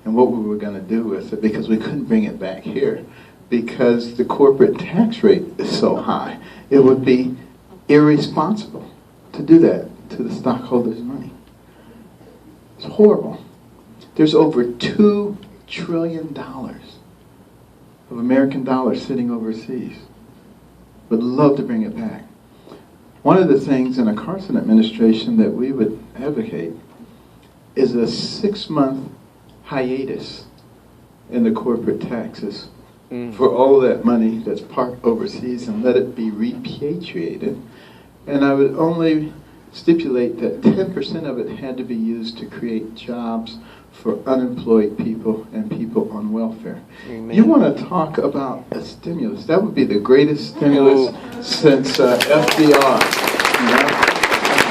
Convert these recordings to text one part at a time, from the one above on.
and what we were going to do with it, because we couldn't bring it back here because the corporate tax rate is so high. It would be irresponsible to do that to the stockholders' money. It's horrible. There's over $2 trillion of American dollars sitting overseas. Would love to bring it back. One of the things in a Carson administration that we would advocate is a 6-month hiatus in the corporate taxes for all that money that's parked overseas and let it be repatriated. And I would only stipulate that 10% of it had to be used to create jobs for unemployed people and people on welfare. Amen. You want to talk about a stimulus? That would be the greatest stimulus since FDR,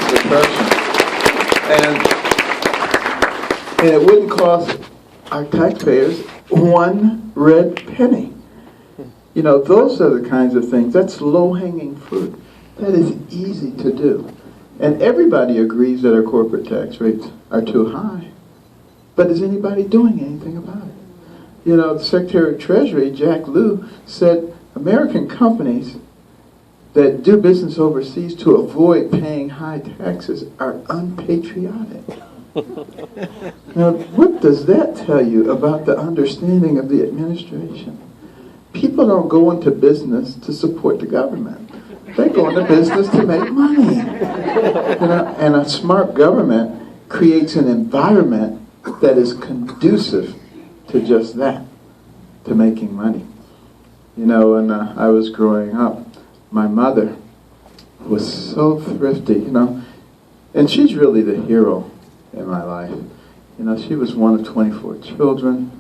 Depression. And it wouldn't cost our taxpayers one red penny. You know, those are the kinds of things. That's low-hanging fruit. That is easy to do. And everybody agrees that our corporate tax rates are too high. But is anybody doing anything about it? You know, the Secretary of Treasury, Jack Lew, said American companies that do business overseas to avoid paying high taxes are unpatriotic. Now, what does that tell you about the understanding of the administration? People don't go into business to support the government. They go into business to make money. You know, and a smart government creates an environment that is conducive to just that, to making money. You know, when I was growing up, my mother was so thrifty, you know, and she's really the hero in my life. You know, she was one of 24 children,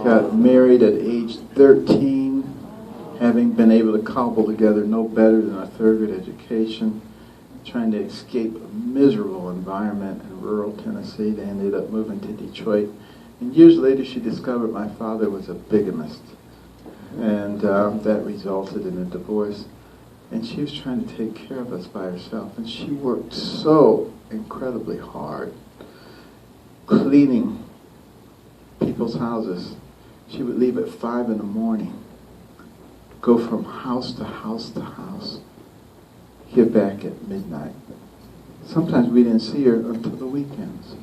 got married at age 13, having been able to cobble together no better than a third-grade education, trying to escape a miserable environment in rural Tennessee. They ended up moving to Detroit. And years later, she discovered my father was a bigamist. And that resulted in a divorce. And she was trying to take care of us by herself. And she worked so incredibly hard, cleaning people's houses. She would leave at 5 in the morning, go from house to house to house, get back at midnight. Sometimes we didn't see her until the weekends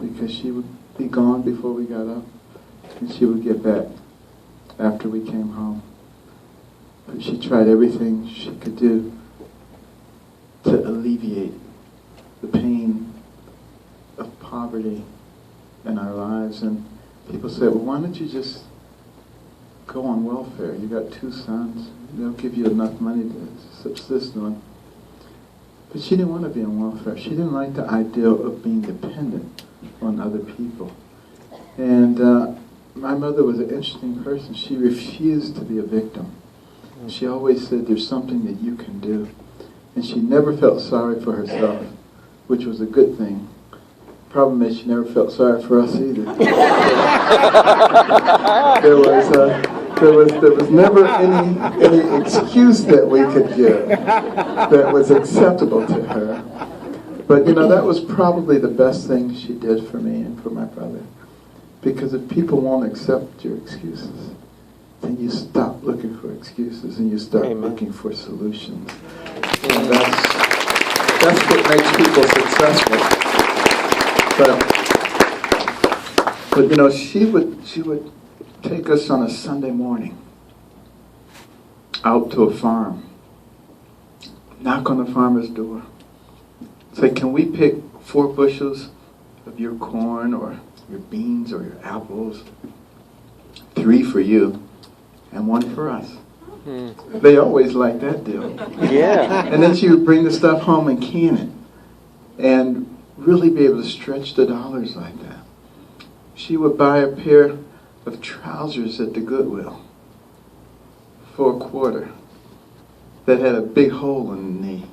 because she would be gone before we got up, and she would get back after we came home. But she tried everything she could do to alleviate the pain of poverty in our lives. And people say, well, why don't you just go on welfare? You got 2 sons. They'll give you enough money to subsist on. But she didn't want to be on welfare. She didn't like the idea of being dependent on other people. And my mother was an interesting person. She refused to be a victim. She always said, there's something that you can do. And she never felt sorry for herself, which was a good thing. Problem is, she never felt sorry for us either. There was never any excuse that we could give that was acceptable to her. But, you know, that was probably the best thing she did for me and for my brother. Because if people won't accept your excuses, then you stop looking for excuses and you start looking for solutions. And that's what makes people successful. But you know, she would take us on a Sunday morning out to a farm, knock on the farmer's door, say, can we pick 4 bushels of your corn or your beans or your apples, 3 for you and 1 for us. They always liked that deal. Yeah. And then she would bring the stuff home and can it and really be able to stretch the dollars like that. She would buy a pair of trousers at the Goodwill for $0.25 that had a big hole in the knee,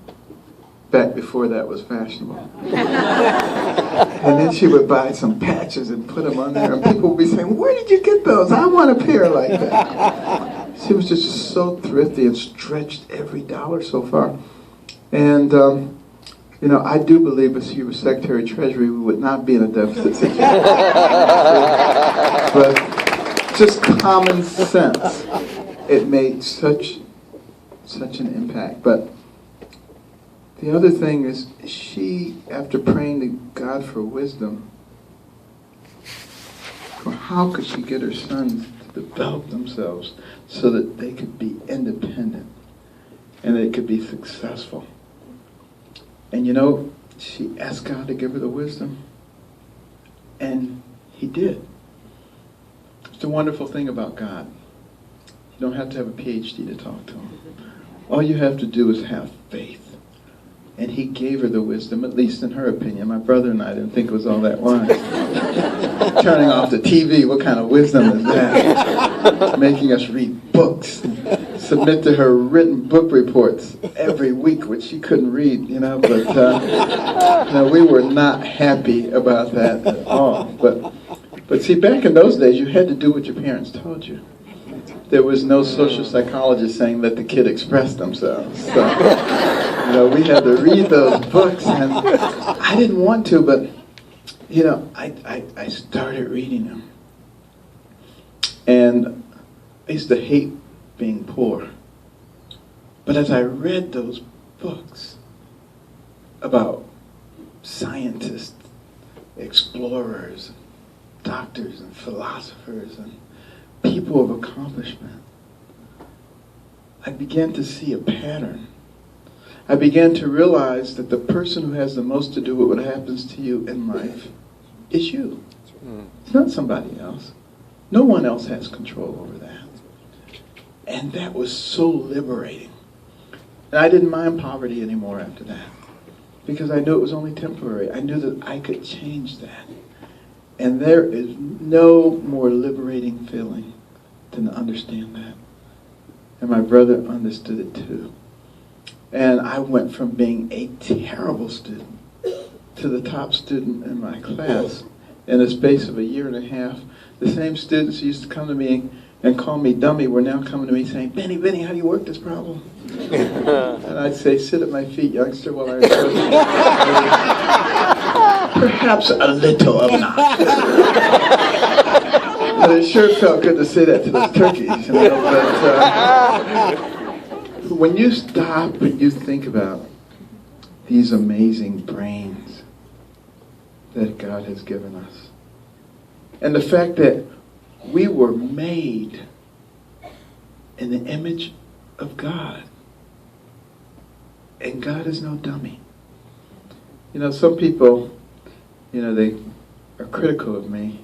back before that was fashionable. And then she would buy some patches and put them on there, and people would be saying, where did you get those? I want a pair like that. She was just so thrifty and stretched every dollar so far. And, you know, I do believe if she was Secretary of Treasury, we would not be in a deficit situation. just common sense. It made such an impact. But the other thing is, she, after praying to God for wisdom, how could she get her sons to develop themselves so that they could be independent and they could be successful? And you know, she asked God to give her the wisdom, and he did. It's the wonderful thing about God. You don't have to have a PhD to talk to him. All you have to do is have faith. And he gave her the wisdom, at least in her opinion. My brother and I didn't think it was all that wise. Turning off the TV, what kind of wisdom is that? Making us read books, submit to her written book reports every week, which she couldn't read, you know. But we were not happy about that at all. But see, back in those days, you had to do what your parents told you. There was no social psychologist saying let the kid express themselves. So, we had to read those books, and I didn't want to, but, I started reading them. And I used to hate being poor. But as I read those books about scientists, explorers, doctors, and philosophers, and people of accomplishment, I began to see a pattern. I began to realize that the person who has the most to do with what happens to you in life is you. It's not somebody else. No one else has control over that. And that was so liberating. And I didn't mind poverty anymore after that, because I knew it was only temporary. I knew that I could change that. And there is no more liberating feeling than to understand that. And my brother understood it too. And I went from being a terrible student to the top student in my class in the space of a year and a half. The same students who used to come to me and call me dummy were now coming to me saying, Benny, how do you work this problem? And I'd say, sit at my feet, youngster, while I approach you. Perhaps a little obnoxious. But it sure felt good to say that to those turkeys. But when you stop and you think about these amazing brains that God has given us, and the fact that we were made in the image of God, and God is no dummy. Some people, they are critical of me.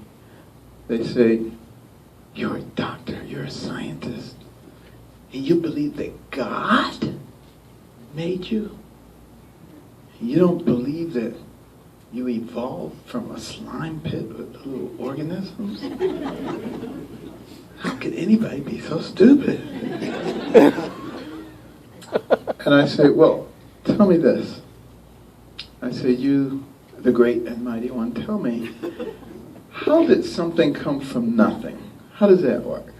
They say, you're a doctor, you're a scientist, and you believe that God made you? You don't believe that you evolved from a slime pit with little organisms? How could anybody be so stupid? And I say, well, tell me this. I say, you, the great and mighty one, tell me, how did something come from nothing? How does that work?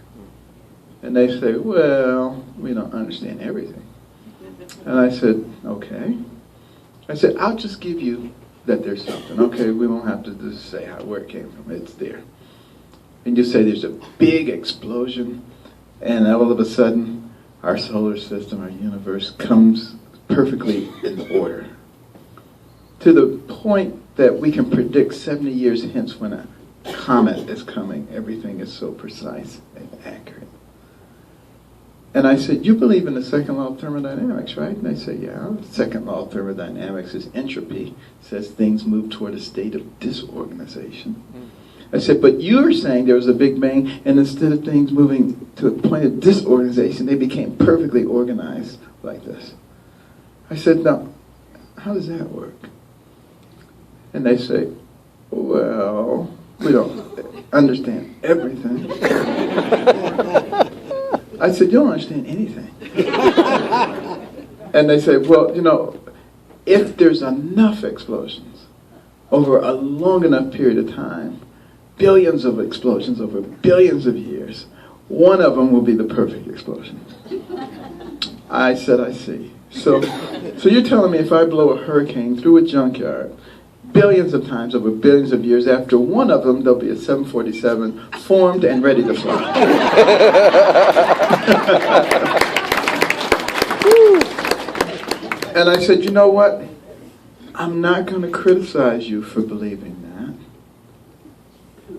And they say, well, we don't understand everything. And I said, okay. I said, I'll just give you that there's something. Okay, we won't have to just say where it came from. It's there. And you say there's a big explosion, and all of a sudden, our solar system, our universe, comes perfectly in order. To the point that we can predict 70 years hence when a comet is coming. Everything is so precise and accurate. And I said, you believe in the second law of thermodynamics, right? And they say, yeah. The second law of thermodynamics is entropy. It says things move toward a state of disorganization. I said, but you're saying there was a big bang, and instead of things moving to a point of disorganization, they became perfectly organized like this. I said, now, how does that work? And they say, well, we don't understand everything. I said, you don't understand anything. And they say, well, if there's enough explosions over a long enough period of time, billions of explosions over billions of years, one of them will be the perfect explosion. I said, I see. So you're telling me if I blow a hurricane through a junkyard, billions of times over billions of years. After one of them, there'll be a 747 formed and ready to fly. And I said, you know what? I'm not going to criticize you for believing that.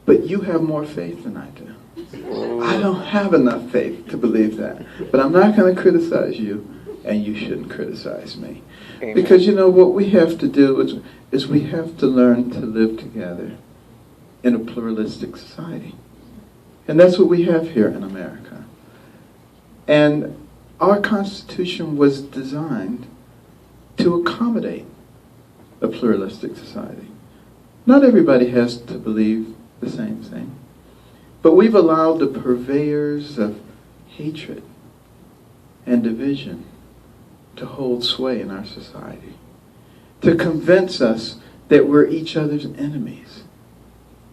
But you have more faith than I do. I don't have enough faith to believe that. But I'm not going to criticize you, and you shouldn't criticize me. Amen. Because, you know, what we have to do is we have to learn to live together in a pluralistic society. And that's what we have here in America. And our Constitution was designed to accommodate a pluralistic society. Not everybody has to believe the same thing. But we've allowed the purveyors of hatred and division to hold sway in our society, to convince us that we're each other's enemies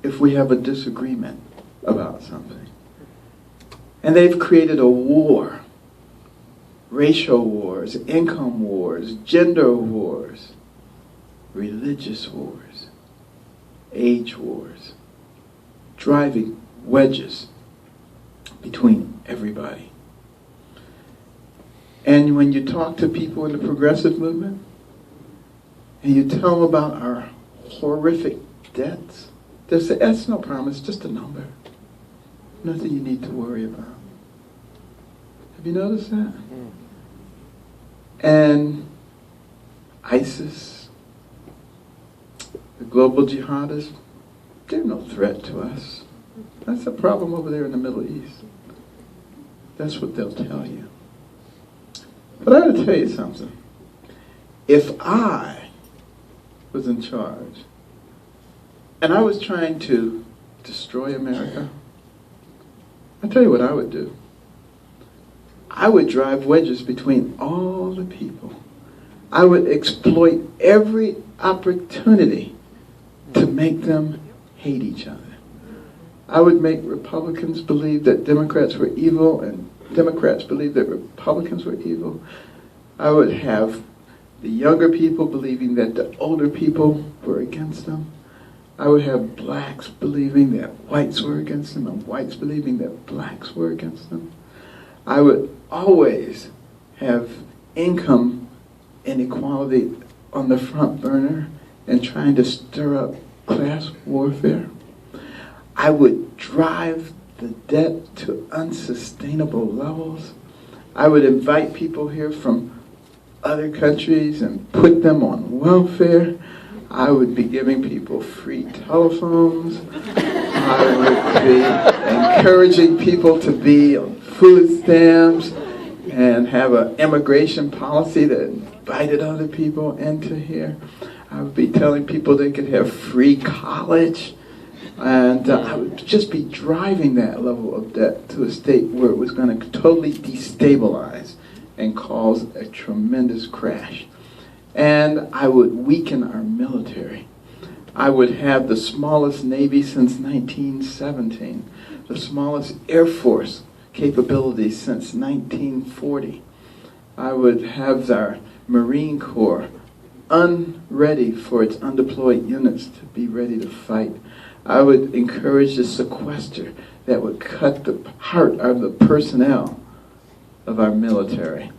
if we have a disagreement about something. And they've created a war, racial wars, income wars, gender wars, religious wars, age wars, driving wedges between everybody. And when you talk to people in the progressive movement, and you tell them about our horrific debts, they'll say, that's no problem, it's just a number. Nothing you need to worry about. Have you noticed that? Mm. And ISIS, the global jihadists, they're no threat to us. That's a problem over there in the Middle East. That's what they'll tell you. But I gotta tell you something. If I was in charge and I was trying to destroy America, I'll tell you what I would do. I would drive wedges between all the people. I would exploit every opportunity to make them hate each other. I would make Republicans believe that Democrats were evil and Democrats believe that Republicans were evil. I would have the younger people believing that the older people were against them. I would have blacks believing that whites were against them and whites believing that blacks were against them. I would always have income inequality on the front burner and trying to stir up class warfare. I would drive the debt to unsustainable levels. I would invite people here from other countries and put them on welfare. I would be giving people free telephones. I would be encouraging people to be on food stamps and have an immigration policy that invited other people into here. I would be telling people they could have free college. And I would just be driving that level of debt to a state where it was going to totally destabilize and cause a tremendous crash. And I would weaken our military. I would have the smallest Navy since 1917, the smallest Air Force capability since 1940. I would have our Marine Corps unready for its undeployed units to be ready to fight. I would encourage the sequester that would cut the heart of the personnel of our military.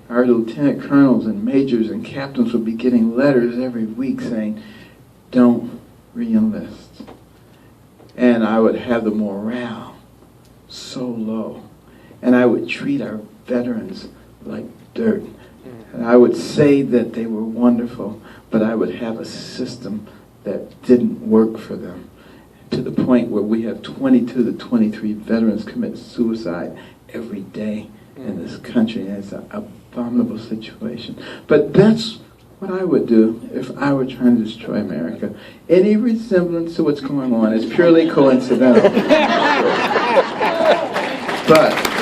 Our lieutenant colonels and majors and captains would be getting letters every week saying, don't re-enlist. And I would have the morale so low. And I would treat our veterans like dirt. And I would say that they were wonderful, but I would have a system that didn't work for them, to the point where we have 22 to 23 veterans commit suicide every day in this country. And it's an abominable situation. But that's what I would do if I were trying to destroy America. Any resemblance to what's going on is purely coincidental. But